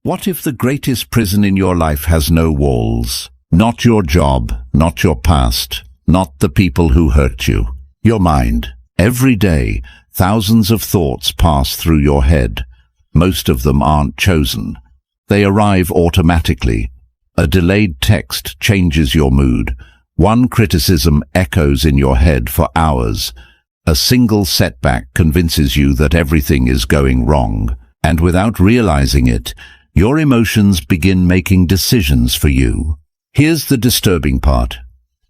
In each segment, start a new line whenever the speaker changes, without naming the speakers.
What if the greatest prison in your life has no walls? Not your job, not your past, not the people who hurt you. Your mind. Every day, thousands of thoughts pass through your head. Most of them aren't chosen. They arrive automatically. A delayed text changes your mood. One criticism echoes in your head for hours. A single setback convinces you that everything is going wrong. And without realizing it, your emotions begin making decisions for you. Here's the disturbing part.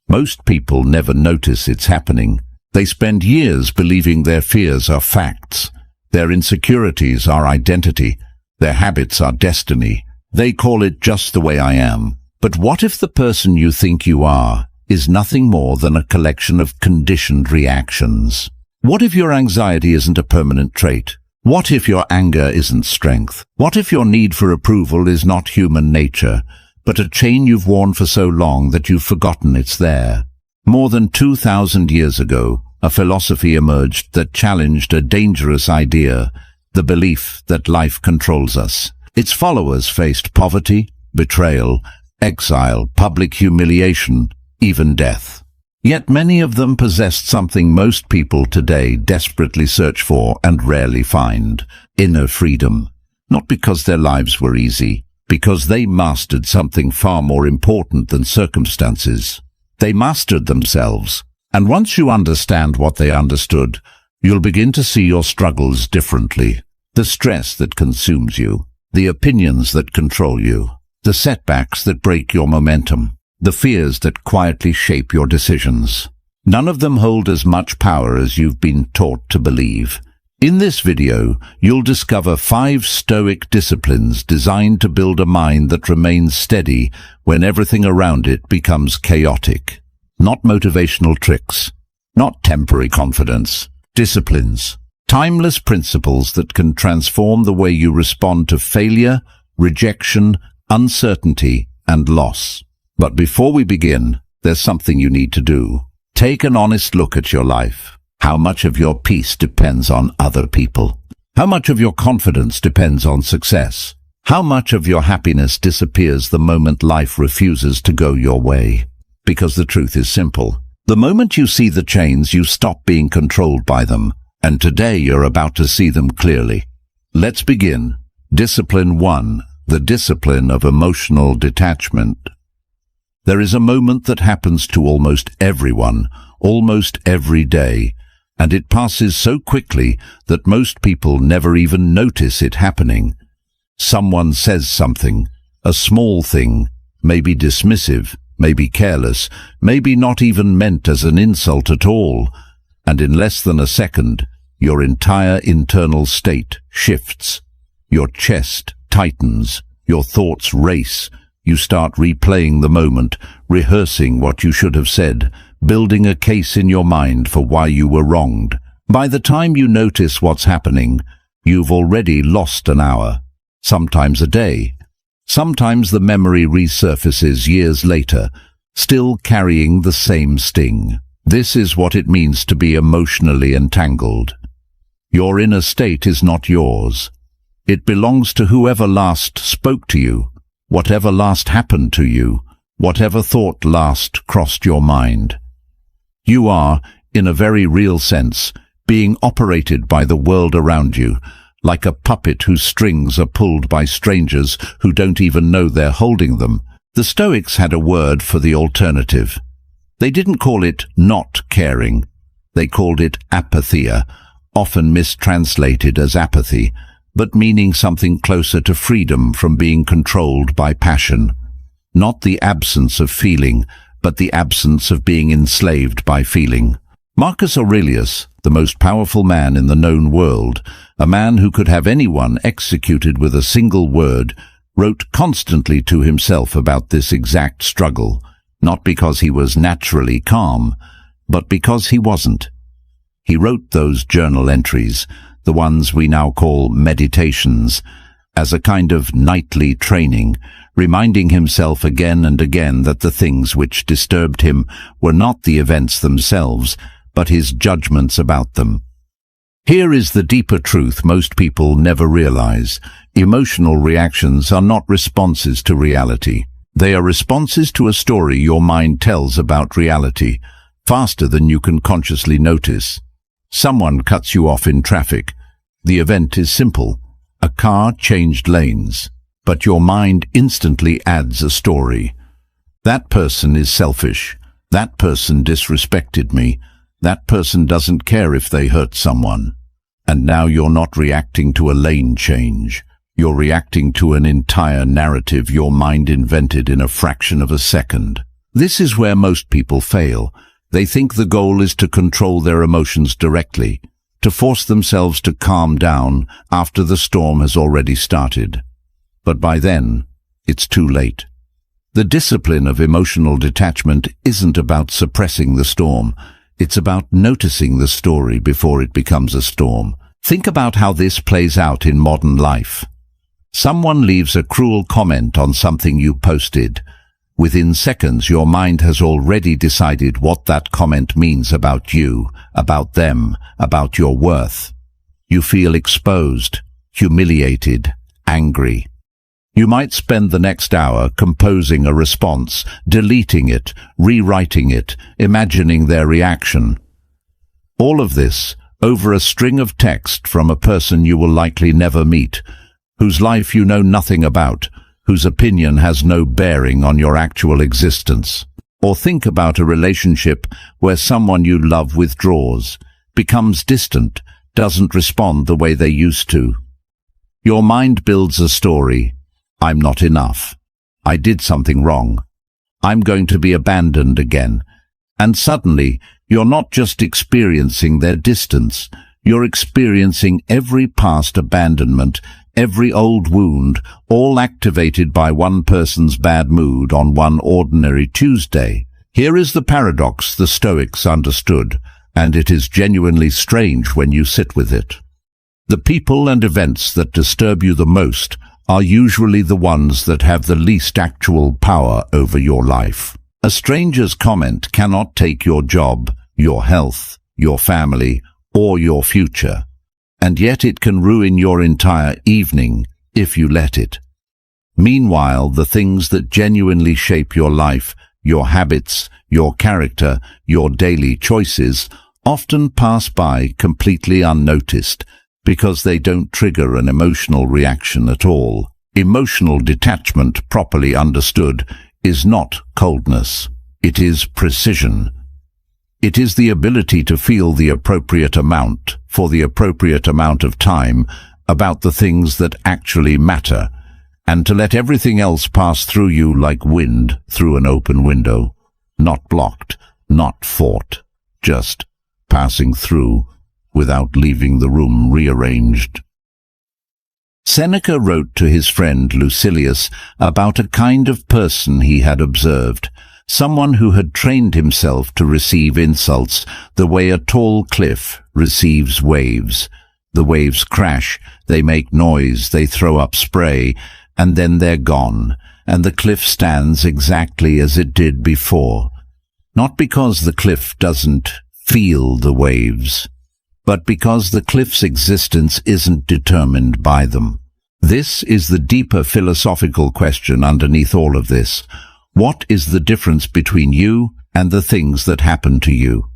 Most people never notice it's happening. They spend years believing their fears are facts. Their insecurities are identity. Their habits are destiny. They call it just the way I am. But what if the person you think you are is nothing more than a collection of conditioned reactions? What if your anxiety isn't a permanent trait? What if your anger isn't strength? What if your need for approval is not human nature, but a chain you've worn for so long that you've forgotten it's there? More than 2,000 years ago, a philosophy emerged that challenged a dangerous idea, the belief that life controls us. Its followers faced poverty, betrayal, exile, public humiliation, even death. Yet many of them possessed something most people today desperately search for and rarely find: inner freedom. Not because their lives were easy, because they mastered something far more important than circumstances. They mastered themselves. And once you understand what they understood, you'll begin to see your struggles differently. The stress that consumes you, the opinions that control you, the setbacks that break your momentum, the fears that quietly shape your decisions. None of them hold as much power as you've been taught to believe. In this video, you'll discover 5 Stoic disciplines designed to build a mind that remains steady when everything around it becomes chaotic. Not motivational tricks, not temporary confidence. Disciplines. Timeless principles that can transform the way you respond to failure, rejection, uncertainty, and loss. But before we begin, there's something you need to do. Take an honest look at your life. How much of your peace depends on other people? How much of your confidence depends on success? How much of your happiness disappears the moment life refuses to go your way? Because the truth is simple. The moment you see the chains, you stop being controlled by them. And today you're about to see them clearly. Let's begin. Discipline 1. The discipline of emotional detachment. There is a moment that happens to almost everyone, almost every day, and it passes so quickly that most people never even notice it happening. Someone says something, a small thing, maybe dismissive, maybe careless, maybe not even meant as an insult at all, and in less than a second, your entire internal state shifts. Your chest tightens, your thoughts race. You start replaying the moment, rehearsing what you should have said, building a case in your mind for why you were wronged. By the time you notice what's happening, you've already lost an hour, sometimes a day. Sometimes the memory resurfaces years later, still carrying the same sting. This is what it means to be emotionally entangled. Your inner state is not yours. It belongs to whoever last spoke to you, whatever last happened to you, whatever thought last crossed your mind. You are, in a very real sense, being operated by the world around you, like a puppet whose strings are pulled by strangers who don't even know they're holding them. The Stoics had a word for the alternative. They didn't call it not caring. They called it apatheia, often mistranslated as apathy, but meaning something closer to freedom from being controlled by passion. Not the absence of feeling, but the absence of being enslaved by feeling. Marcus Aurelius, the most powerful man in the known world, a man who could have anyone executed with a single word, wrote constantly to himself about this exact struggle, not because he was naturally calm, but because he wasn't. He wrote those journal entries, the ones we now call meditations, as a kind of nightly training, reminding himself again and again that the things which disturbed him were not the events themselves, but his judgments about them. Here is the deeper truth most people never realize. Emotional reactions are not responses to reality. They are responses to a story your mind tells about reality, faster than you can consciously notice. Someone cuts you off in traffic. The event is simple. A car changed lanes. But your mind instantly adds a story. That person is selfish. That person disrespected me. That person doesn't care if they hurt someone. And now you're not reacting to a lane change. You're reacting to an entire narrative your mind invented in a fraction of a second. This is where most people fail. They think the goal is to control their emotions directly, to force themselves to calm down after the storm has already started. But by then, it's too late. The discipline of emotional detachment isn't about suppressing the storm. It's about noticing the story before it becomes a storm. Think about how this plays out in modern life. Someone leaves a cruel comment on something you posted. Within seconds, your mind has already decided what that comment means about you, about them, about your worth. You feel exposed, humiliated, angry. You might spend the next hour composing a response, deleting it, rewriting it, imagining their reaction. All of this over a string of text from a person you will likely never meet, whose life you know nothing about, whose opinion has no bearing on your actual existence. Or think about a relationship where someone you love withdraws, becomes distant, doesn't respond the way they used to. Your mind builds a story. I'm not enough. I did something wrong. I'm going to be abandoned again. And suddenly, you're not just experiencing their distance, you're experiencing every past abandonment, every old wound, all activated by one person's bad mood on one ordinary Tuesday. Here is the paradox the Stoics understood, and it is genuinely strange when you sit with it. The people and events that disturb you the most are usually the ones that have the least actual power over your life. A stranger's comment cannot take your job, your health, your family, or your future. And yet it can ruin your entire evening if you let it. Meanwhile, the things that genuinely shape your life, your habits, your character, your daily choices, often pass by completely unnoticed because they don't trigger an emotional reaction at all. Emotional detachment, properly understood, is not coldness. It is precision. It is the ability to feel the appropriate amount, for the appropriate amount of time, about the things that actually matter, and to let everything else pass through you like wind through an open window, not blocked, not fought, just passing through without leaving the room rearranged. Seneca wrote to his friend Lucilius about a kind of person he had observed, someone who had trained himself to receive insults the way a tall cliff receives waves. The waves crash, they make noise, they throw up spray, and then they're gone, and the cliff stands exactly as it did before. Not because the cliff doesn't feel the waves, but because the cliff's existence isn't determined by them. This is the deeper philosophical question underneath all of this. What is the difference between you and the things that happen to you?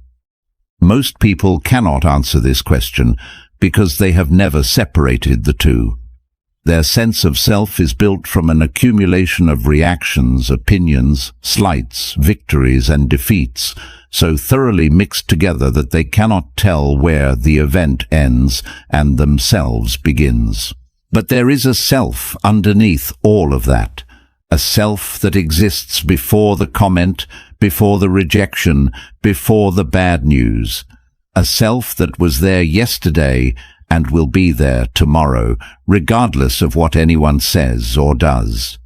Most people cannot answer this question because they have never separated the two. Their sense of self is built from an accumulation of reactions, opinions, slights, victories, and defeats, so thoroughly mixed together that they cannot tell where the event ends and themselves begins. But there is a self underneath all of that. A self that exists before the comment, before the rejection, before the bad news. A self that was there yesterday and will be there tomorrow, regardless of what anyone says or does.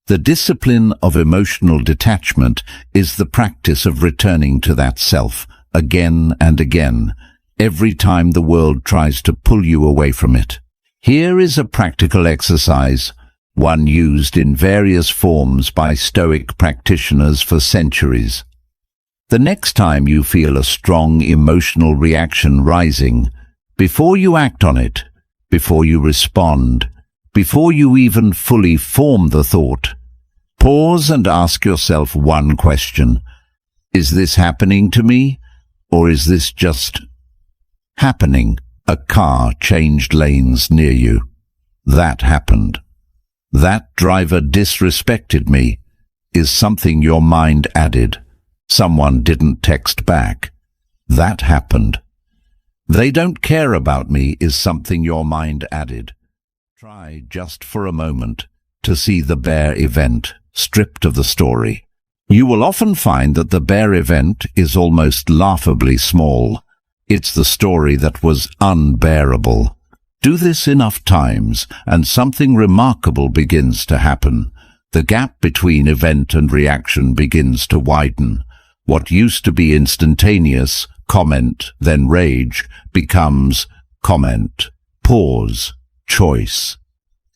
The discipline of emotional detachment is the practice of returning to that self again and again, every time the world tries to pull you away from it. Here is a practical exercise, one used in various forms by Stoic practitioners for centuries. The next time you feel a strong emotional reaction rising, Before you act on it, before you respond, before you even fully form the thought, pause and ask yourself one question. Is this happening to me, or is this just happening? A car changed lanes near you. That happened. That driver disrespected me. Is something your mind added. Someone didn't text back. That happened. They don't care about me is something your mind added. Try just for a moment to see the bare event stripped of the story. You will often find that the bare event is almost laughably small. It's the story that was unbearable. Do this enough times, and something remarkable begins to happen. The gap between event and reaction begins to widen. What used to be instantaneous, comment, then rage, becomes comment, pause, choice.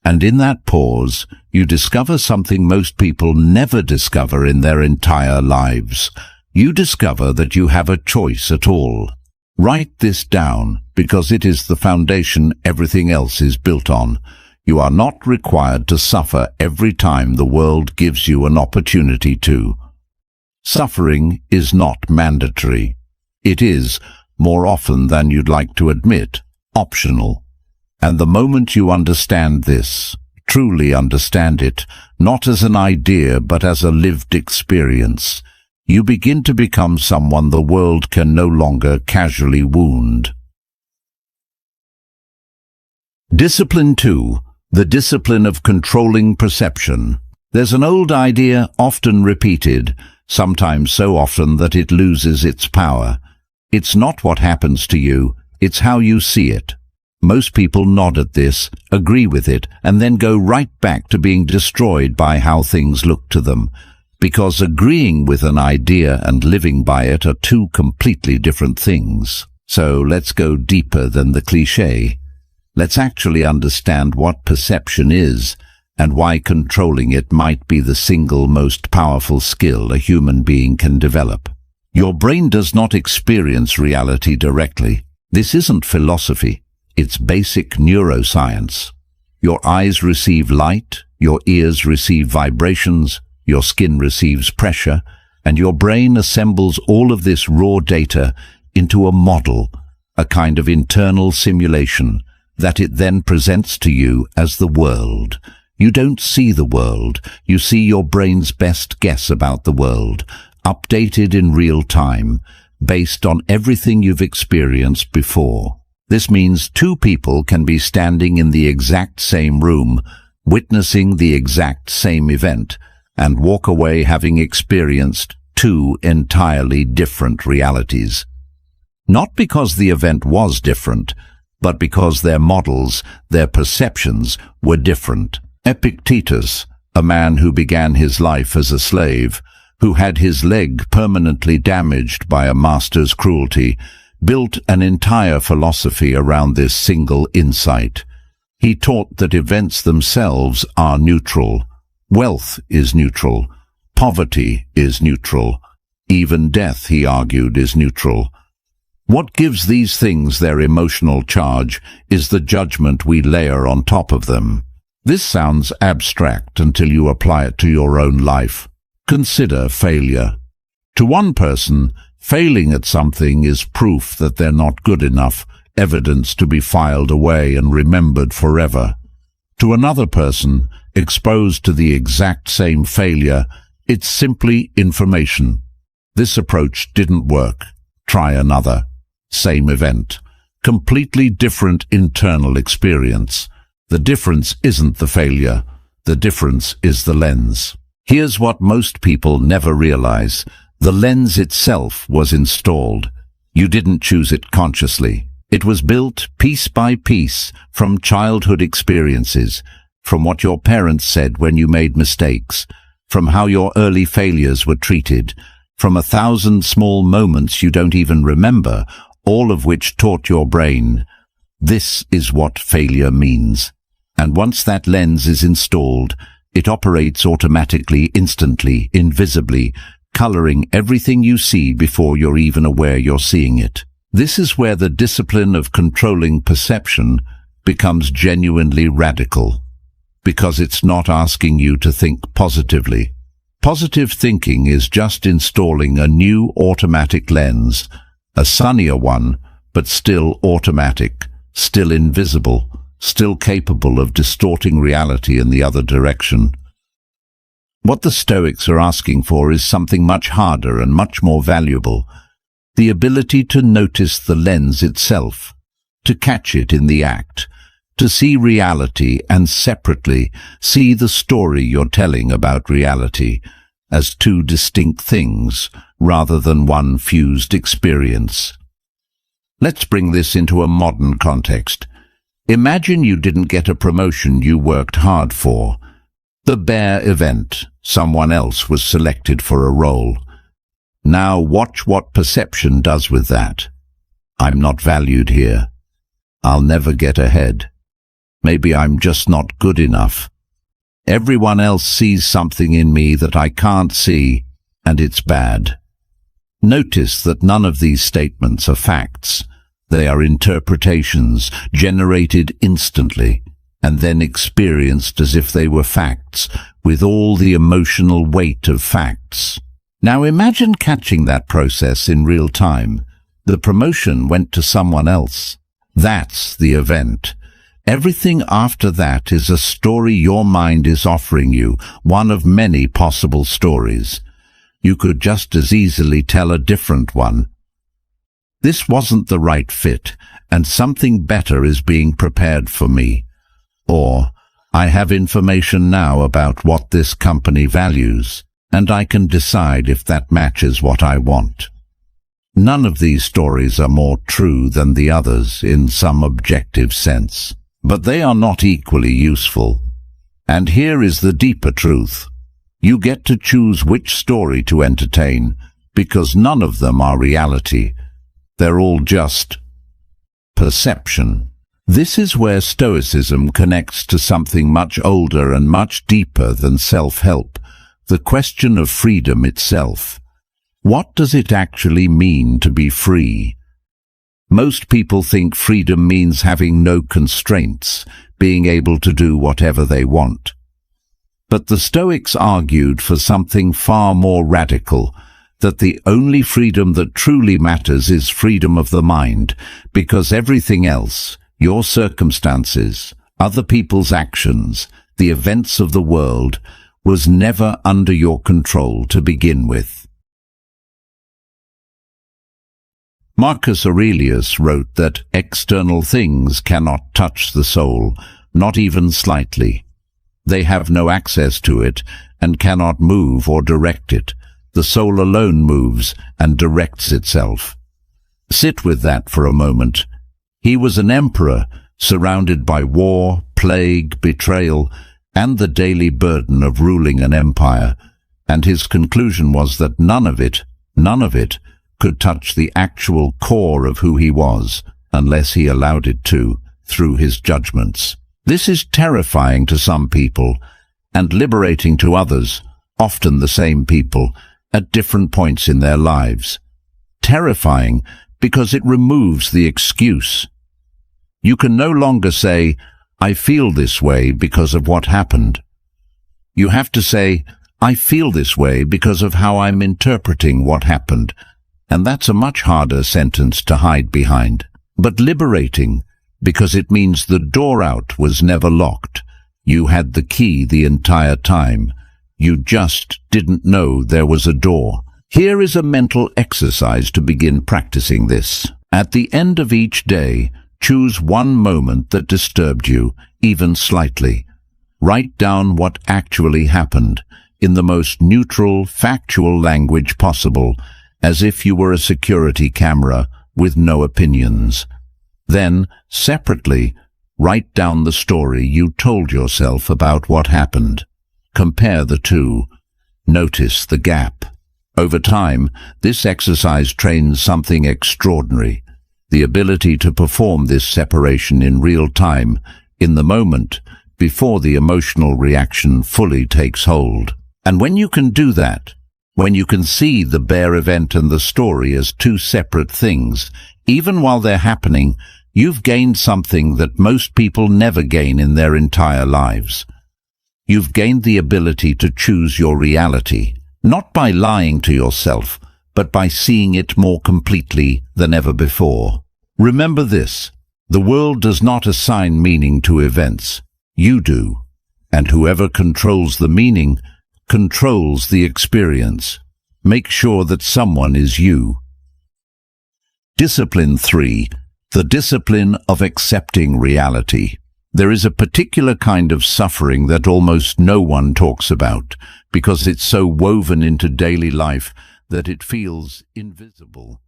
And in that pause, you discover something most people never discover in their entire lives. You discover that you have a choice at all. Write this down, because it is the foundation everything else is built on. You are not required to suffer every time the world gives you an opportunity to. Suffering is not mandatory. It is, more often than you'd like to admit, optional. And the moment you understand this, truly understand it, not as an idea but as a lived experience, you begin to become someone the world can no longer casually wound. Discipline 2. The discipline of controlling perception. There's an old idea, often repeated, sometimes so often that it loses its power. It's not what happens to you, it's how you see it. Most people nod at this, agree with it, and then go right back to being destroyed by how things look to them. Because agreeing with an idea and living by it are two completely different things. So let's go deeper than the cliché. Let's actually understand what perception is and why controlling it might be the single most powerful skill a human being can develop. Your brain does not experience reality directly. This isn't philosophy. It's basic neuroscience. Your eyes receive light, your ears receive vibrations, your skin receives pressure, and your brain assembles all of this raw data into a model, a kind of internal simulation, that it then presents to you as the world. You don't see the world, you see your brain's best guess about the world, updated in real time, based on everything you've experienced before. This means two people can be standing in the exact same room, witnessing the exact same event, and walk away having experienced two entirely different realities. Not because the event was different, but because their models, their perceptions, were different. Epictetus, a man who began his life as a slave, who had his leg permanently damaged by a master's cruelty, built an entire philosophy around this single insight. He taught that events themselves are neutral. Wealth is neutral. Poverty is neutral. Even death, he argued, is neutral. What gives these things their emotional charge is the judgment we layer on top of them. This sounds abstract until you apply it to your own life. Consider failure. To one person, failing at something is proof that they're not good enough, evidence to be filed away and remembered forever. To another person, exposed to the exact same failure, it's simply information. This approach didn't work. Try another. Same event. Completely different internal experience. The difference isn't the failure. The difference is the lens. Here's what most people never realize. The lens itself was installed. You didn't choose it consciously. It was built piece by piece from childhood experiences, from what your parents said when you made mistakes, from how your early failures were treated, from 1,000 small moments you don't even remember, all of which taught your brain. This is what failure means. And once that lens is installed, it operates automatically, instantly, invisibly, coloring everything you see before you're even aware you're seeing it. This is where the discipline of controlling perception becomes genuinely radical, because it's not asking you to think positively. Positive thinking is just installing a new automatic lens, a sunnier one, but still automatic, still invisible, still capable of distorting reality in the other direction. What the Stoics are asking for is something much harder and much more valuable: the ability to notice the lens itself, to catch it in the act, to see reality and separately see the story you're telling about reality as two distinct things rather than one fused experience. Let's bring this into a modern context. Imagine you didn't get a promotion you worked hard for. The bare event, someone else was selected for a role. Now watch what perception does with that. I'm not valued here. I'll never get ahead. Maybe I'm just not good enough. Everyone else sees something in me that I can't see, and it's bad. Notice that none of these statements are facts. They are interpretations generated instantly, and then experienced as if they were facts, with all the emotional weight of facts. Now imagine catching that process in real time. The promotion went to someone else. That's the event. Everything after that is a story your mind is offering you, one of many possible stories. You could just as easily tell a different one. This wasn't the right fit, and something better is being prepared for me. Or, I have information now about what this company values, and I can decide if that matches what I want. None of these stories are more true than the others in some objective sense, but they are not equally useful. And here is the deeper truth. You get to choose which story to entertain, because none of them are reality. They're all just perception. This is where Stoicism connects to something much older and much deeper than self-help, the question of freedom itself. What does it actually mean to be free? Most people think freedom means having no constraints, being able to do whatever they want. But the Stoics argued for something far more radical, that the only freedom that truly matters is freedom of the mind, because everything else, your circumstances, other people's actions, the events of the world, was never under your control to begin with. Marcus Aurelius wrote that external things cannot touch the soul, not even slightly. They have no access to it and cannot move or direct it. The soul alone moves and directs itself. Sit with that for a moment. He was an emperor, surrounded by war, plague, betrayal, and the daily burden of ruling an empire, and his conclusion was that none of it could touch the actual core of who he was, unless he allowed it to, through his judgments. This is terrifying to some people, and liberating to others, often the same people, at different points in their lives. Terrifying because it removes the excuse. You can no longer say, I feel this way because of what happened. You have to say, I feel this way because of how I'm interpreting what happened, and that's a much harder sentence to hide behind, but liberating, because it means the door out was never locked. You had the key the entire time. You just didn't know there was a door. Here is a mental exercise to begin practicing this. At the end of each day, choose one moment that disturbed you, even slightly. Write down what actually happened, in the most neutral, factual language possible, as if you were a security camera with no opinions. Then, separately, write down the story you told yourself about what happened. Compare the two. Notice the gap. Over time, this exercise trains something extraordinary, the ability to perform this separation in real time, in the moment, before the emotional reaction fully takes hold. And when you can do that, When you can see the bare event and the story as two separate things, even while they're happening, you've gained something that most people never gain in their entire lives. You've gained the ability to choose your reality, not by lying to yourself, but by seeing it more completely than ever before. Remember this: the world does not assign meaning to events. You do. And whoever controls the meaning controls the experience. Make sure that someone is you. Discipline 3. The discipline of accepting reality. There is a particular kind of suffering that almost no one talks about, because it's so woven into daily life that it feels invisible.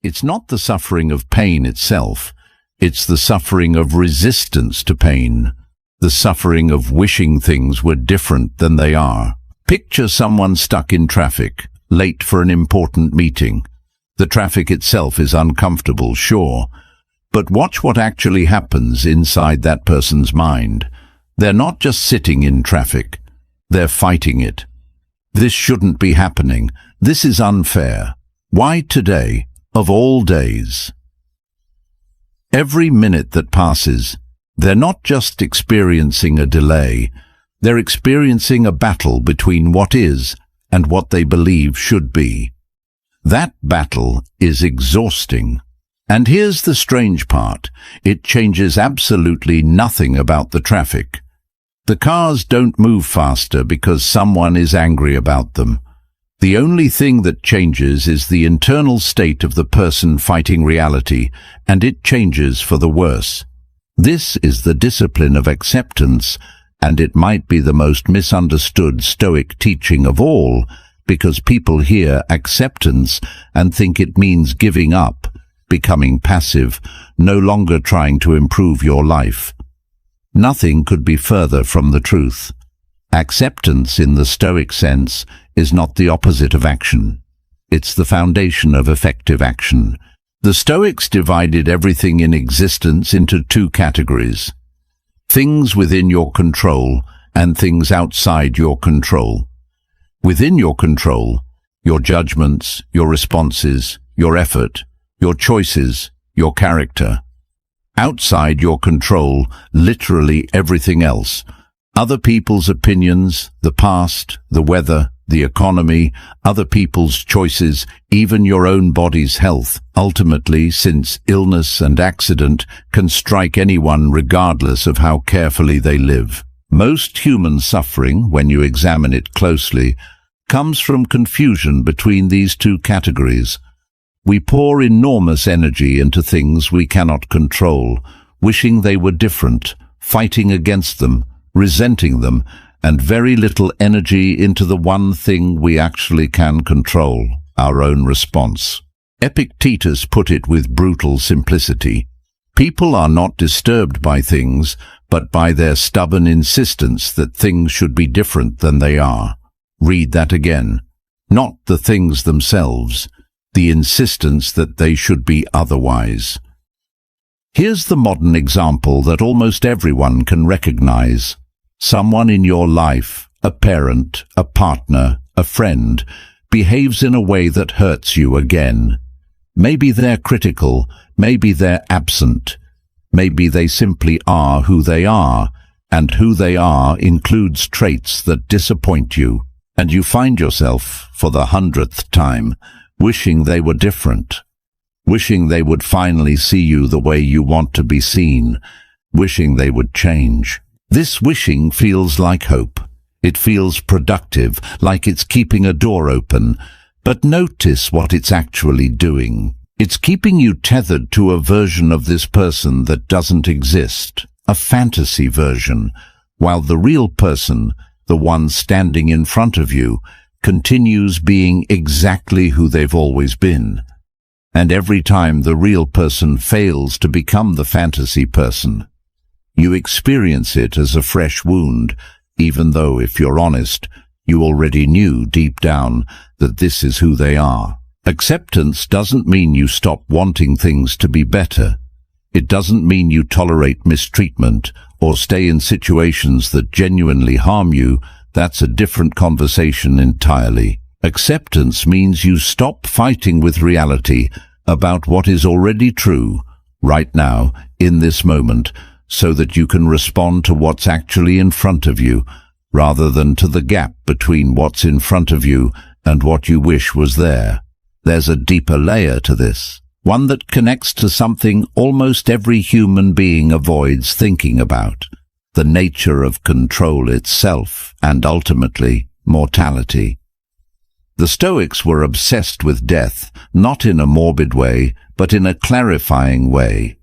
It's not the suffering of pain itself. It's the suffering of resistance to pain, the suffering of wishing things were different than they are. Picture someone stuck in traffic, late for an important meeting. The traffic itself is uncomfortable, sure, but watch what actually happens inside that person's mind. They're not just sitting in traffic, they're fighting it. This shouldn't be happening. This is unfair. Why today, of all days? Every minute that passes, they're not just experiencing a delay, they're experiencing a battle between what is and what they believe should be. That battle is exhausting. And here's the strange part: it changes absolutely nothing about the traffic. The cars don't move faster because someone is angry about them. The only thing that changes is the internal state of the person fighting reality, and it changes for the worse. This is the discipline of acceptance, and it might be the most misunderstood Stoic teaching of all, because people hear acceptance and think it means giving up, becoming passive, no longer trying to improve your life. Nothing could be further from the truth. Acceptance in the Stoic sense is not the opposite of action. It's the foundation of effective action. The Stoics divided everything in existence into two categories: things within your control and things outside your control. Within your control, your judgments, your responses, your effort, your choices, your character. Outside your control, literally everything else. Other people's opinions, the past, the weather, the economy, other people's choices, even your own body's health. Ultimately, since illness and accident can strike anyone regardless of how carefully they live. Most human suffering, when you examine it closely, comes from confusion between these two categories. We pour enormous energy into things we cannot control, wishing they were different, fighting against them, resenting them, and very little energy into the one thing we actually can control, our own response. Epictetus put it with brutal simplicity: people are not disturbed by things, but by their stubborn insistence that things should be different than they are. Read that again. Not the things themselves, the insistence that they should be otherwise. Here's the modern example that almost everyone can recognize. Someone in your life, a parent, a partner, a friend, behaves in a way that hurts you again. Maybe they're critical, maybe they're absent, maybe they simply are who they are, and who they are includes traits that disappoint you, and you find yourself, for the 100th time, wishing they were different, wishing they would finally see you the way you want to be seen, wishing they would change. This wishing feels like hope. It feels productive, like it's keeping a door open. But notice what it's actually doing. It's keeping you tethered to a version of this person that doesn't exist, a fantasy version, while the real person, the one standing in front of you, continues being exactly who they've always been. And every time the real person fails to become the fantasy person, you experience it as a fresh wound, even though, if you're honest, you already knew deep down that this is who they are. Acceptance doesn't mean you stop wanting things to be better. It doesn't mean you tolerate mistreatment or stay in situations that genuinely harm you. That's a different conversation entirely. Acceptance means you stop fighting with reality about what is already true, right now, in this moment, so that you can respond to what's actually in front of you, rather than to the gap between what's in front of you and what you wish was there. There's a deeper layer to this, one that connects to something almost every human being avoids thinking about: the nature of control itself, and ultimately, mortality. The Stoics were obsessed with death, not in a morbid way, but in a clarifying way.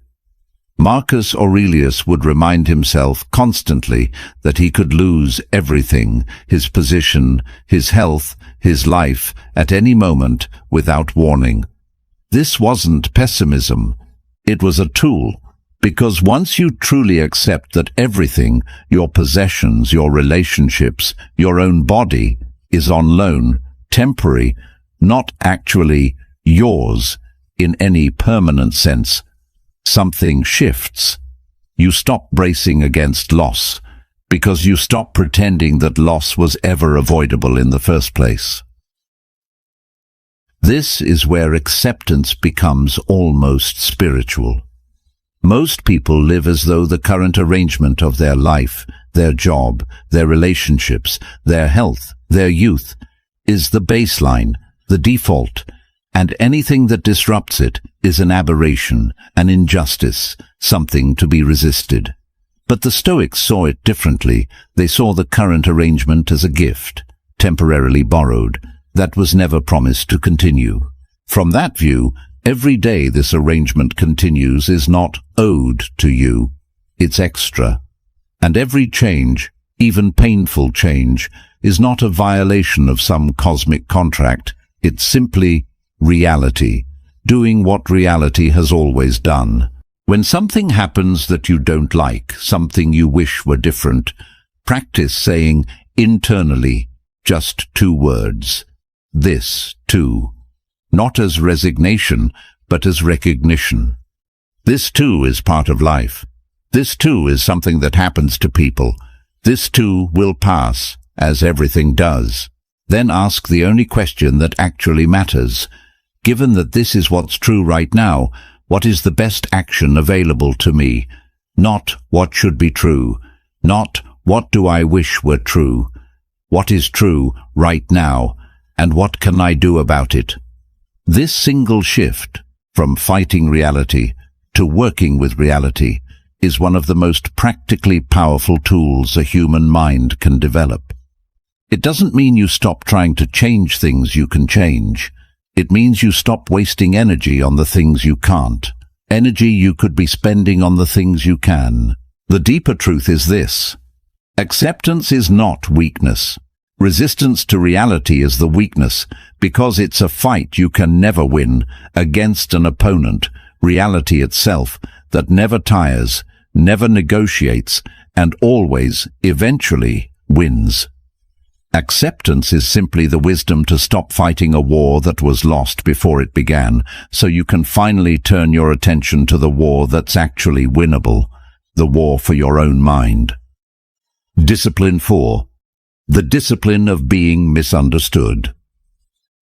Marcus Aurelius would remind himself constantly that he could lose everything, his position, his health, his life, at any moment, without warning. This wasn't pessimism. It was a tool, because once you truly accept that everything, your possessions, your relationships, your own body, is on loan, temporary, not actually yours in any permanent sense, something shifts. You stop bracing against loss, because you stop pretending that loss was ever avoidable in the first place. This is where acceptance becomes almost spiritual. Most people live as though the current arrangement of their life, their job, their relationships, their health, their youth, is the baseline, the default, and anything that disrupts it is an aberration, an injustice, something to be resisted. But the Stoics saw it differently. They saw the current arrangement as a gift, temporarily borrowed, that was never promised to continue. From that view, every day this arrangement continues is not owed to you, it's extra. And every change, even painful change, is not a violation of some cosmic contract. It's simply reality, doing what reality has always done. When something happens that you don't like, something you wish were different, practice saying internally just 2 words: this too. Not as resignation, but as recognition. This too is part of life. This too is something that happens to people. This too will pass, as everything does. Then ask the only question that actually matters. Given that this is what's true right now, what is the best action available to me? Not what should be true. Not what do I wish were true. What is true right now, and what can I do about it? This single shift, from fighting reality to working with reality, is one of the most practically powerful tools a human mind can develop. It doesn't mean you stop trying to change things you can change. It means you stop wasting energy on the things you can't, energy you could be spending on the things you can. The deeper truth is this: acceptance is not weakness. Resistance to reality is the weakness, because it's a fight you can never win against an opponent, reality itself, that never tires, never negotiates, and always, eventually, wins. Acceptance is simply the wisdom to stop fighting a war that was lost before it began, so you can finally turn your attention to the war that's actually winnable, the war for your own mind. Discipline 4. The discipline of being misunderstood.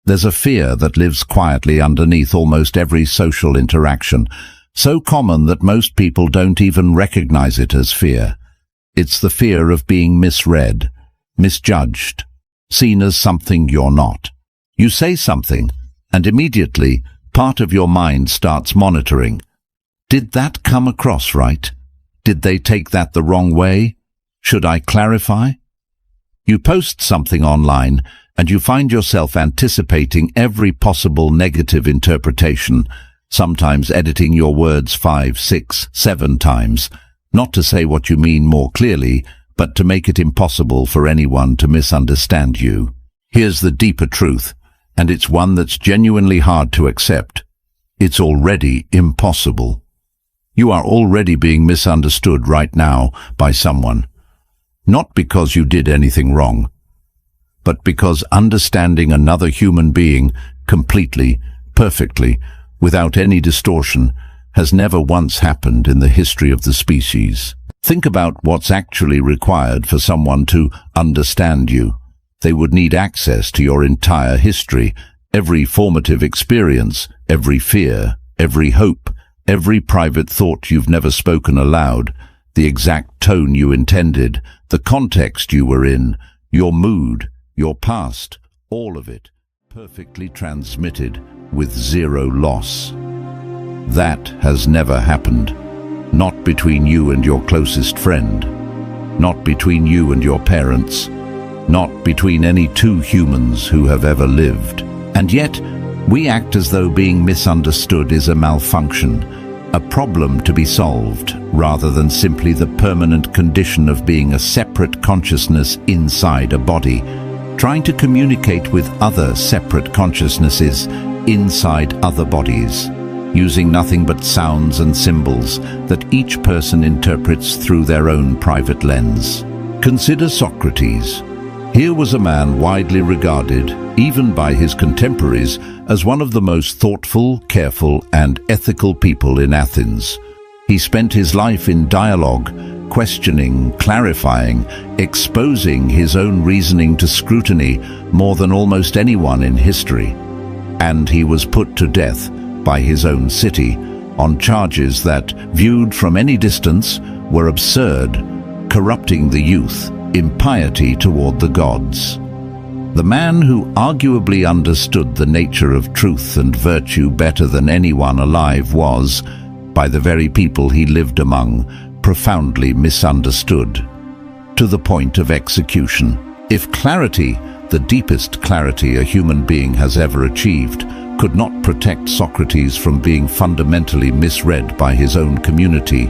There's a fear that lives quietly underneath almost every social interaction, so common that most people don't even recognize it as fear. It's the fear of being misread, misjudged, seen as something you're not. You say something, and immediately part of your mind starts monitoring. Did that come across right? Did they take that the wrong way? Should I clarify? You post something online, and you find yourself anticipating every possible negative interpretation, sometimes editing your words 5, 6, 7 times, not to say what you mean more clearly, but to make it impossible for anyone to misunderstand you. Here's the deeper truth, and it's one that's genuinely hard to accept. It's already impossible. You are already being misunderstood right now by someone. Not because you did anything wrong, but because understanding another human being completely, perfectly, without any distortion, has never once happened in the history of the species. Think about what's actually required for someone to understand you. They would need access to your entire history, every formative experience, every fear, every hope, every private thought you've never spoken aloud, the exact tone you intended, the context you were in, your mood, your past, all of it, perfectly transmitted with zero loss. That has never happened. Not between you and your closest friend. Not between you and your parents. Not between any two humans who have ever lived. And yet, we act as though being misunderstood is a malfunction, a problem to be solved, rather than simply the permanent condition of being a separate consciousness inside a body, trying to communicate with other separate consciousnesses inside other bodies, using nothing but sounds and symbols that each person interprets through their own private lens. Consider Socrates. Here was a man widely regarded, even by his contemporaries, as one of the most thoughtful, careful, and ethical people in Athens. He spent his life in dialogue, questioning, clarifying, exposing his own reasoning to scrutiny more than almost anyone in history. And he was put to death by his own city on charges that, viewed from any distance, were absurd, corrupting the youth, impiety toward the gods. The man who arguably understood the nature of truth and virtue better than anyone alive was, by the very people he lived among, profoundly misunderstood, to the point of execution. If clarity, the deepest clarity a human being has ever achieved, could not protect Socrates from being fundamentally misread by his own community,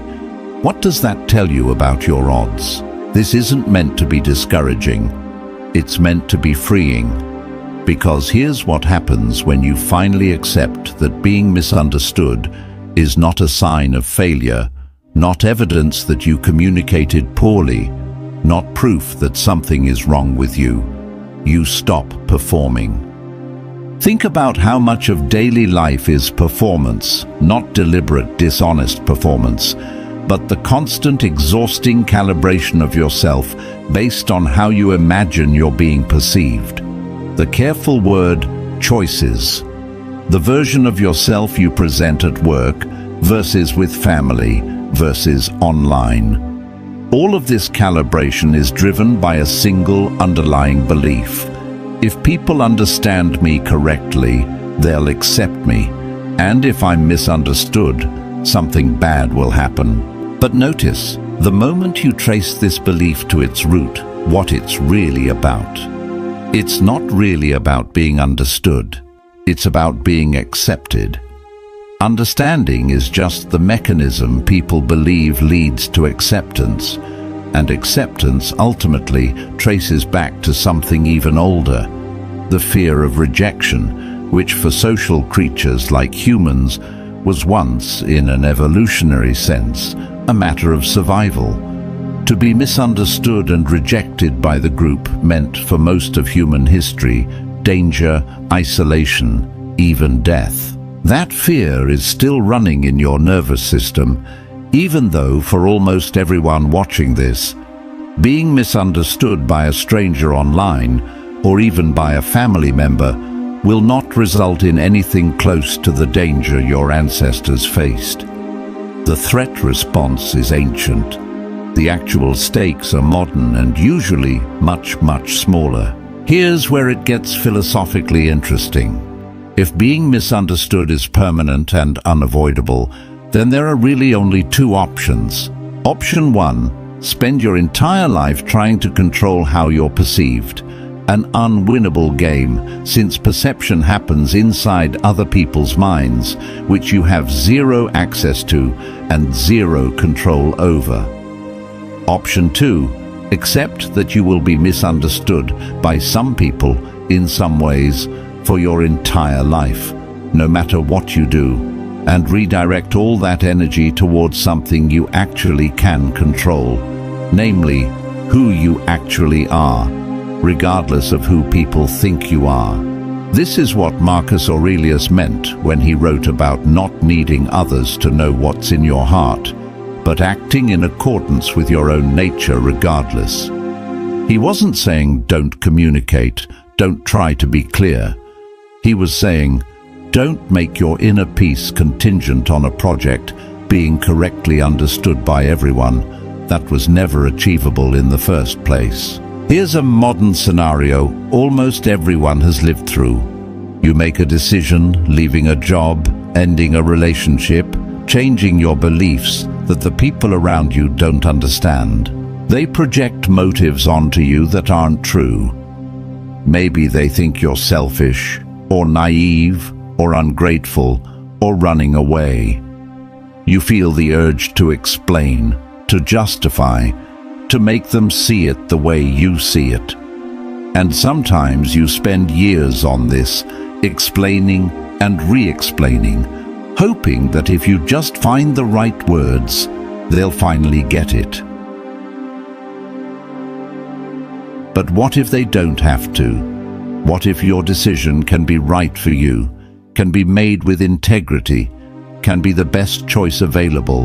what does that tell you about your odds? This isn't meant to be discouraging. It's meant to be freeing. Because here's what happens when you finally accept that being misunderstood is not a sign of failure, not evidence that you communicated poorly, not proof that something is wrong with you. You stop performing. Think about how much of daily life is performance, not deliberate, dishonest performance, but the constant, exhausting calibration of yourself based on how you imagine you're being perceived. The careful word, choices. The version of yourself you present at work versus with family versus online. All of this calibration is driven by a single underlying belief. If people understand me correctly, they'll accept me. And if I'm misunderstood, something bad will happen. But notice, the moment you trace this belief to its root, what it's really about. It's not really about being understood. It's about being accepted. Understanding is just the mechanism people believe leads to acceptance, and acceptance ultimately traces back to something even older, the fear of rejection, which for social creatures like humans was once, in an evolutionary sense, a matter of survival. To be misunderstood and rejected by the group meant, for most of human history, danger, isolation, even death. That fear is still running in your nervous system, even though for almost everyone watching this, being misunderstood by a stranger online, or even by a family member, will not result in anything close to the danger your ancestors faced. The threat response is ancient. The actual stakes are modern and usually much, much smaller. Here's where it gets philosophically interesting. If being misunderstood is permanent and unavoidable, then there are really only two options. Option one, spend your entire life trying to control how you're perceived. An unwinnable game, since perception happens inside other people's minds, which you have zero access to and zero control over. Option two, accept that you will be misunderstood by some people in some ways for your entire life, no matter what you do, and redirect all that energy towards something you actually can control, namely, who you actually are, regardless of who people think you are. This is what Marcus Aurelius meant when he wrote about not needing others to know what's in your heart, but acting in accordance with your own nature regardless. He wasn't saying, don't communicate, don't try to be clear. He was saying, don't make your inner peace contingent on a project being correctly understood by everyone that was never achievable in the first place. Here's a modern scenario almost everyone has lived through. You make a decision, leaving a job, ending a relationship, changing your beliefs that the people around you don't understand. They project motives onto you that aren't true. Maybe they think you're selfish, or naive, or ungrateful, or running away. You feel the urge to explain, to justify, to make them see it the way you see it. And sometimes you spend years on this, explaining and re-explaining, hoping that if you just find the right words, they'll finally get it. But what if they don't have to? What if your decision can be right for you, can be made with integrity, can be the best choice available,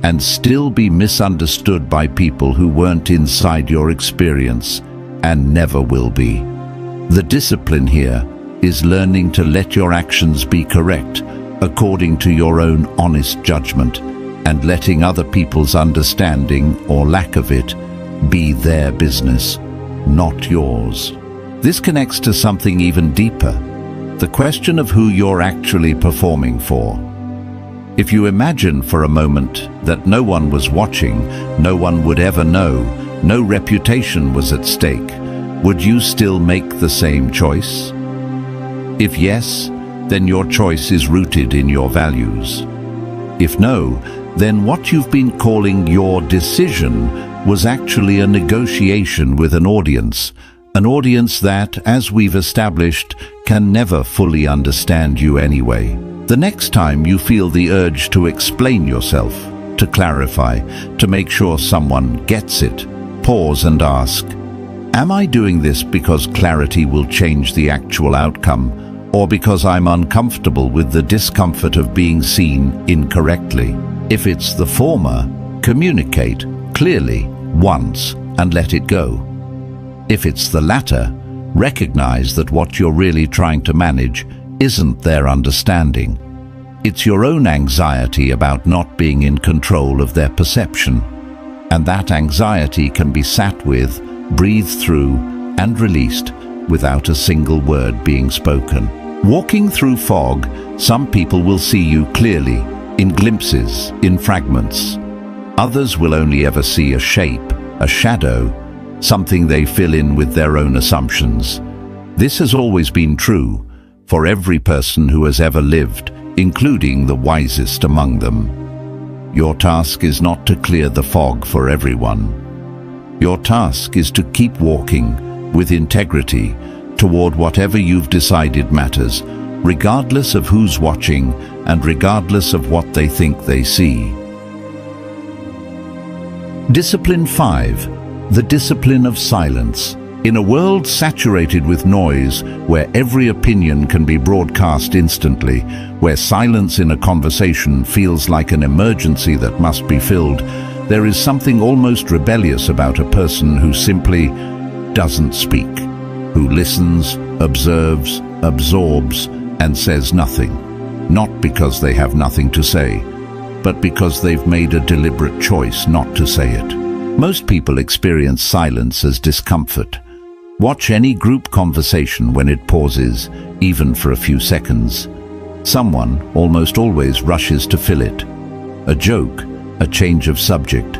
and still be misunderstood by people who weren't inside your experience and never will be? The discipline here is learning to let your actions be correct according to your own honest judgment, and letting other people's understanding or lack of it be their business, not yours. This connects to something even deeper, the question of who you're actually performing for. If you imagine for a moment that no one was watching, no one would ever know, no reputation was at stake, would you still make the same choice? If yes, then your choice is rooted in your values. If no, then what you've been calling your decision was actually a negotiation with an audience that, as we've established, can never fully understand you anyway. The next time you feel the urge to explain yourself, to clarify, to make sure someone gets it, pause and ask, am I doing this because clarity will change the actual outcome, or because I'm uncomfortable with the discomfort of being seen incorrectly? If it's the former, communicate clearly once and let it go. If it's the latter, recognize that what you're really trying to manage isn't their understanding. It's your own anxiety about not being in control of their perception. And that anxiety can be sat with, breathed through, and released without a single word being spoken. Walking through fog, some people will see you clearly, in glimpses, in fragments. Others will only ever see a shape, a shadow, something they fill in with their own assumptions. This has always been true for every person who has ever lived, including the wisest among them. Your task is not to clear the fog for everyone. Your task is to keep walking with integrity toward whatever you've decided matters, regardless of who's watching and regardless of what they think they see. Discipline 5. The discipline of silence. In a world saturated with noise, where every opinion can be broadcast instantly, where silence in a conversation feels like an emergency that must be filled, there is something almost rebellious about a person who simply doesn't speak, who listens, observes, absorbs, and says nothing. Not because they have nothing to say, but because they've made a deliberate choice not to say it. Most people experience silence as discomfort. Watch any group conversation when it pauses, even for a few seconds. Someone almost always rushes to fill it. A joke, a change of subject,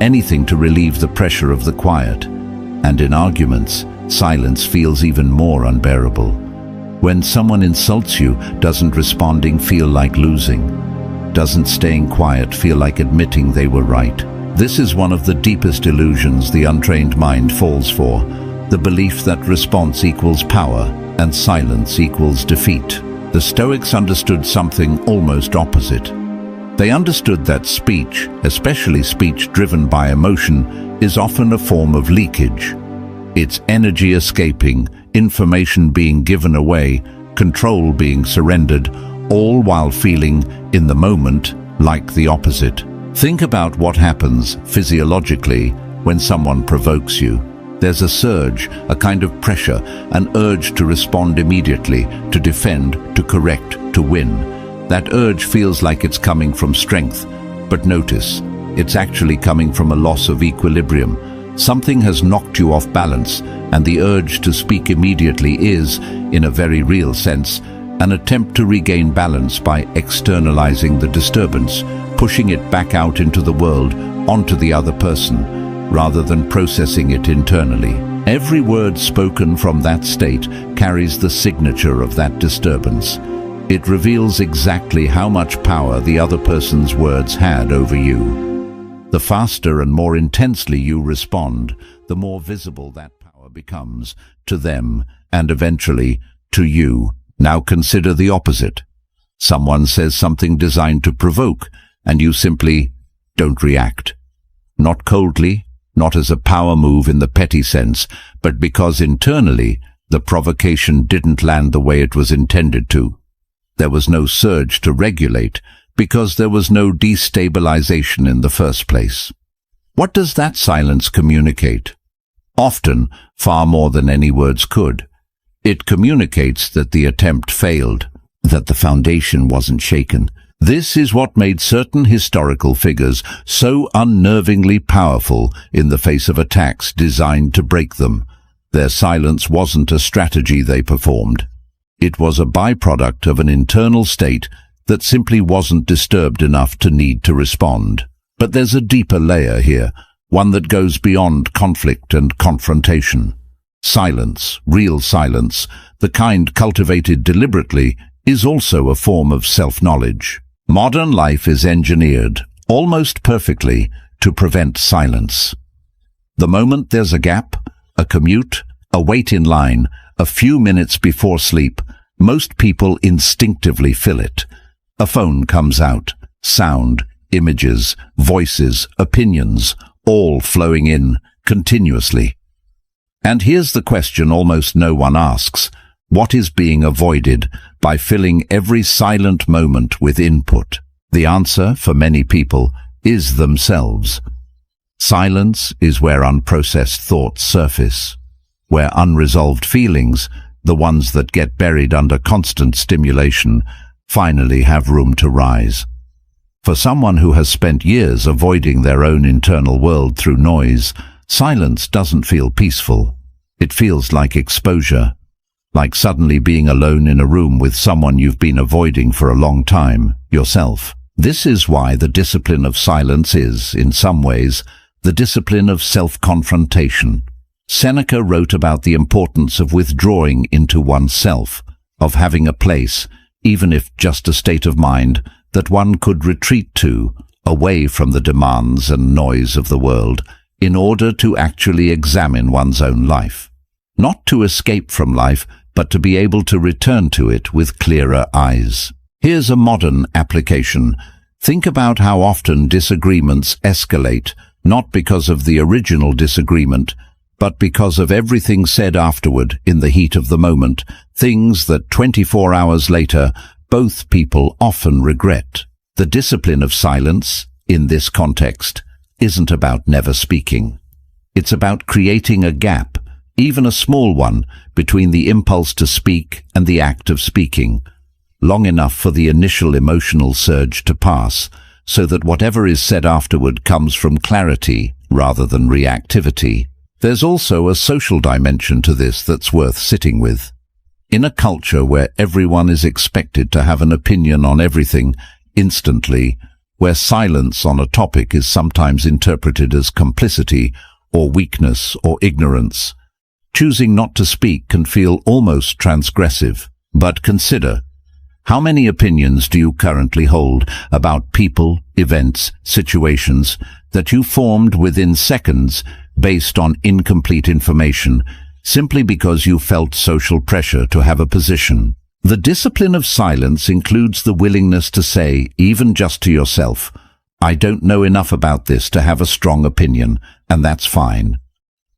anything to relieve the pressure of the quiet. And in arguments, silence feels even more unbearable. When someone insults you, doesn't responding feel like losing? Doesn't staying quiet feel like admitting they were right? This is one of the deepest illusions the untrained mind falls for, the belief that response equals power and silence equals defeat. The Stoics understood something almost opposite. They understood that speech, especially speech driven by emotion, is often a form of leakage. It's energy escaping, information being given away, control being surrendered, all while feeling, in the moment, like the opposite. Think about what happens physiologically when someone provokes you. There's a surge, a kind of pressure, an urge to respond immediately, to defend, to correct, to win. That urge feels like it's coming from strength, but notice, it's actually coming from a loss of equilibrium. Something has knocked you off balance, and the urge to speak immediately is, in a very real sense, an attempt to regain balance by externalizing the disturbance, pushing it back out into the world, onto the other person, rather than processing it internally. Every word spoken from that state carries the signature of that disturbance. It reveals exactly how much power the other person's words had over you. The faster and more intensely you respond, the more visible that power becomes to them and eventually to you. Now consider the opposite. Someone says something designed to provoke, and you simply don't react. Not coldly, not as a power move in the petty sense, but because internally the provocation didn't land the way it was intended to. There was no surge to regulate, because there was no destabilization in the first place. What does that silence communicate? Often, far more than any words could. It communicates that the attempt failed, that the foundation wasn't shaken. This is what made certain historical figures so unnervingly powerful in the face of attacks designed to break them. Their silence wasn't a strategy they performed. It was a byproduct of an internal state that simply wasn't disturbed enough to need to respond. But there's a deeper layer here, one that goes beyond conflict and confrontation. Silence, real silence, the kind cultivated deliberately, is also a form of self-knowledge. Modern life is engineered, almost perfectly, to prevent silence. The moment there's a gap, a commute, a wait in line, a few minutes before sleep, most people instinctively fill it. A phone comes out, sound, images, voices, opinions, all flowing in continuously. And here's the question almost no one asks. What is being avoided by filling every silent moment with input? The answer, for many people, is themselves. Silence is where unprocessed thoughts surface, where unresolved feelings, the ones that get buried under constant stimulation, finally have room to rise. For someone who has spent years avoiding their own internal world through noise, silence doesn't feel peaceful. It feels like exposure, like suddenly being alone in a room with someone you've been avoiding for a long time, yourself. This is why the discipline of silence is, in some ways, the discipline of self-confrontation. Seneca wrote about the importance of withdrawing into oneself, of having a place, even if just a state of mind, that one could retreat to, away from the demands and noise of the world, in order to actually examine one's own life. Not to escape from life, but to be able to return to it with clearer eyes. Here's a modern application. Think about how often disagreements escalate, not because of the original disagreement, but because of everything said afterward in the heat of the moment, things that 24 hours later both people often regret. The discipline of silence, in this context, isn't about never speaking. It's about creating a gap, even a small one, between the impulse to speak and the act of speaking, long enough for the initial emotional surge to pass, so that whatever is said afterward comes from clarity rather than reactivity. There's also a social dimension to this that's worth sitting with. In a culture where everyone is expected to have an opinion on everything instantly, where silence on a topic is sometimes interpreted as complicity or weakness or ignorance, choosing not to speak can feel almost transgressive. But consider, how many opinions do you currently hold about people, events, situations that you formed within seconds based on incomplete information, simply because you felt social pressure to have a position? The discipline of silence includes the willingness to say, even just to yourself, I don't know enough about this to have a strong opinion, and that's fine.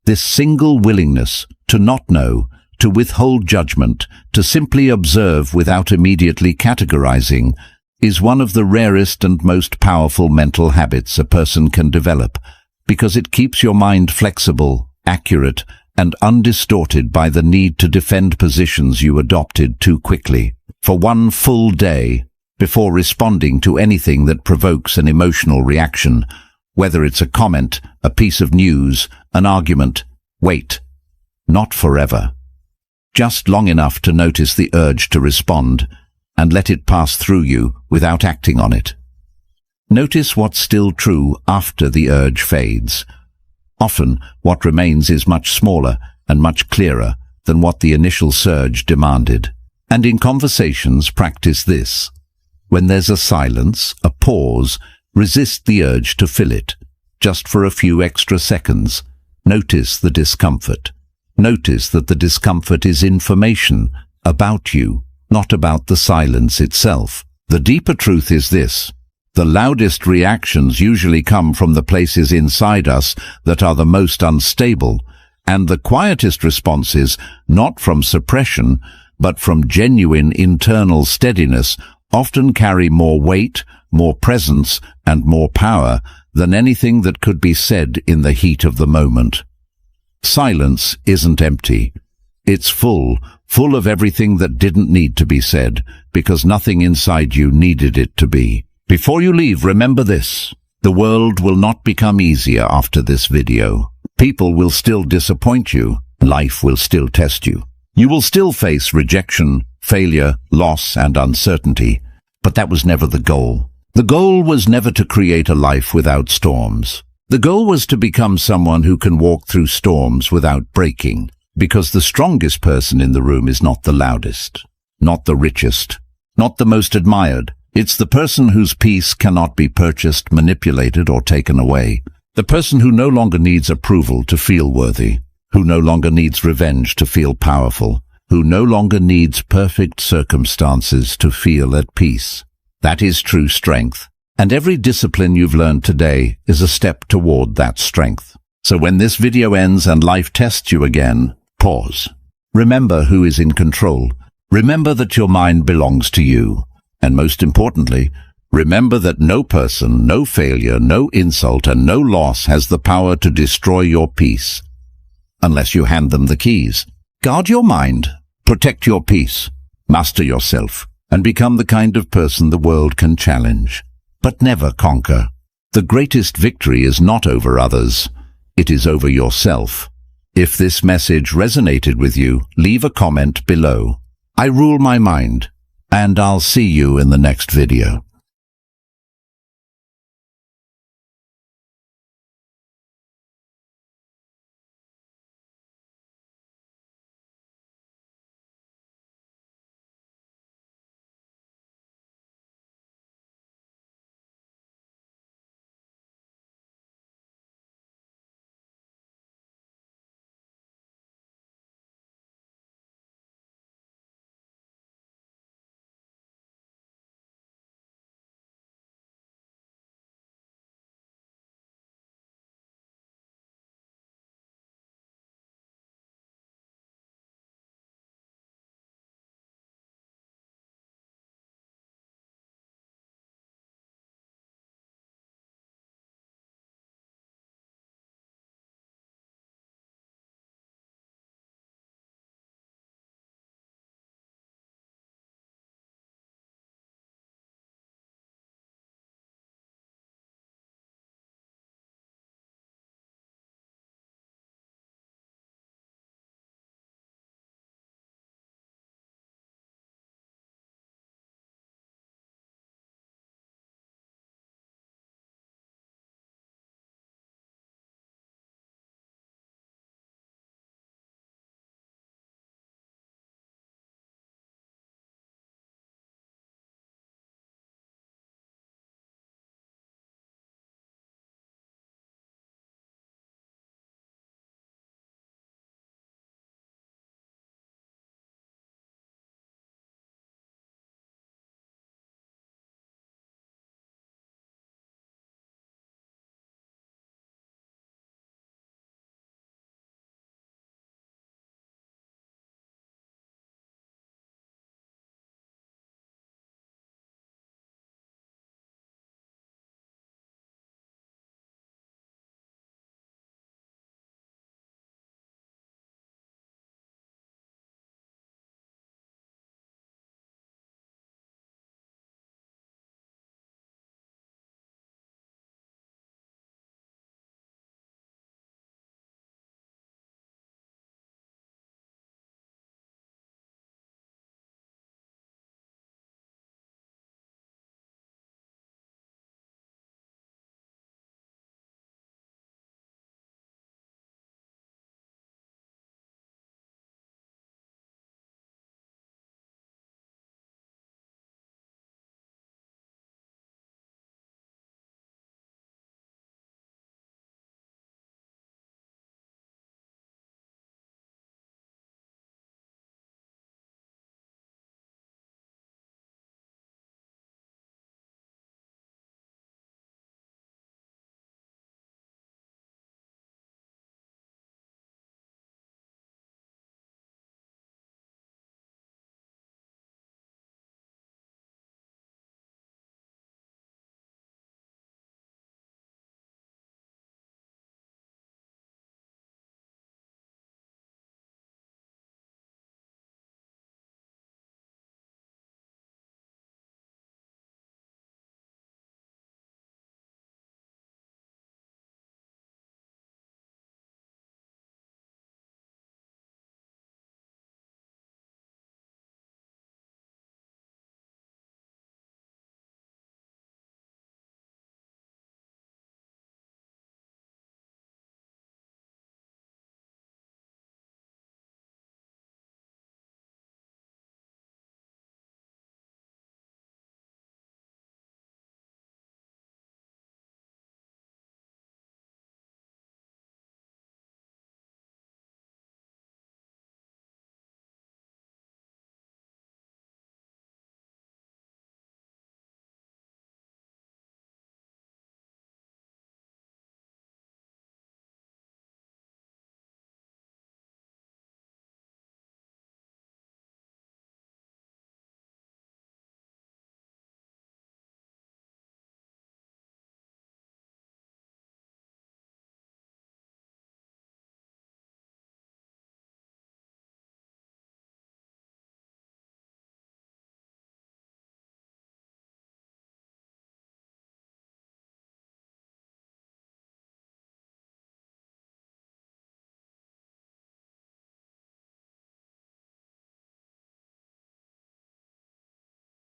This single willingness to not know, to withhold judgment, to simply observe without immediately categorizing, is one of the rarest and most powerful mental habits a person can develop, because it keeps your mind flexible accurate, and undistorted by the need to defend positions you adopted too quickly for one full day before responding to anything that provokes an emotional reaction, whether it's a comment, a piece of news, an argument. Wait. Not forever. Just long enough to notice the urge to respond and let it pass through you without acting on it. Notice what's still true after the urge fades. Often, what remains is much smaller and much clearer than what the initial surge demanded. And in conversations, practice this. When there's a silence, a pause, resist the urge to fill it. Just for a few extra seconds, notice the discomfort. Notice that the discomfort is information about you, not about the silence itself. The deeper truth is this. The loudest reactions usually come from the places inside us that are the most unstable, and the quietest responses, not from suppression, but from genuine internal steadiness, often carry more weight, more presence, and more power than anything that could be said in the heat of the moment. Silence isn't empty. It's full of everything that didn't need to be said, because nothing inside you needed it to be. Before you leave, remember this. The world will not become easier after this video. People will still disappoint you. Life will still test you. You will still face rejection, failure, loss, and uncertainty. But that was never the goal. The goal was never to create a life without storms. The goal was to become someone who can walk through storms without breaking, because the strongest person in the room is not the loudest, not the richest, not the most admired. It's the person whose peace cannot be purchased, manipulated, or taken away. The person who no longer needs approval to feel worthy, who no longer needs revenge to feel powerful, who no longer needs perfect circumstances to feel at peace. That is true strength. And every discipline you've learned today is a step toward that strength. So when this video ends and life tests you again, pause. Remember who is in control. Remember that your mind belongs to you. And most importantly, remember that no person, no failure, no insult, and no loss has the power to destroy your peace, unless you hand them the keys. Guard your mind, protect your peace, master yourself, and become the kind of person the world can challenge, but never conquer. The greatest victory is not over others, it is over yourself. If this message resonated with you, leave a comment below. I rule my mind, and I'll see you in the next video.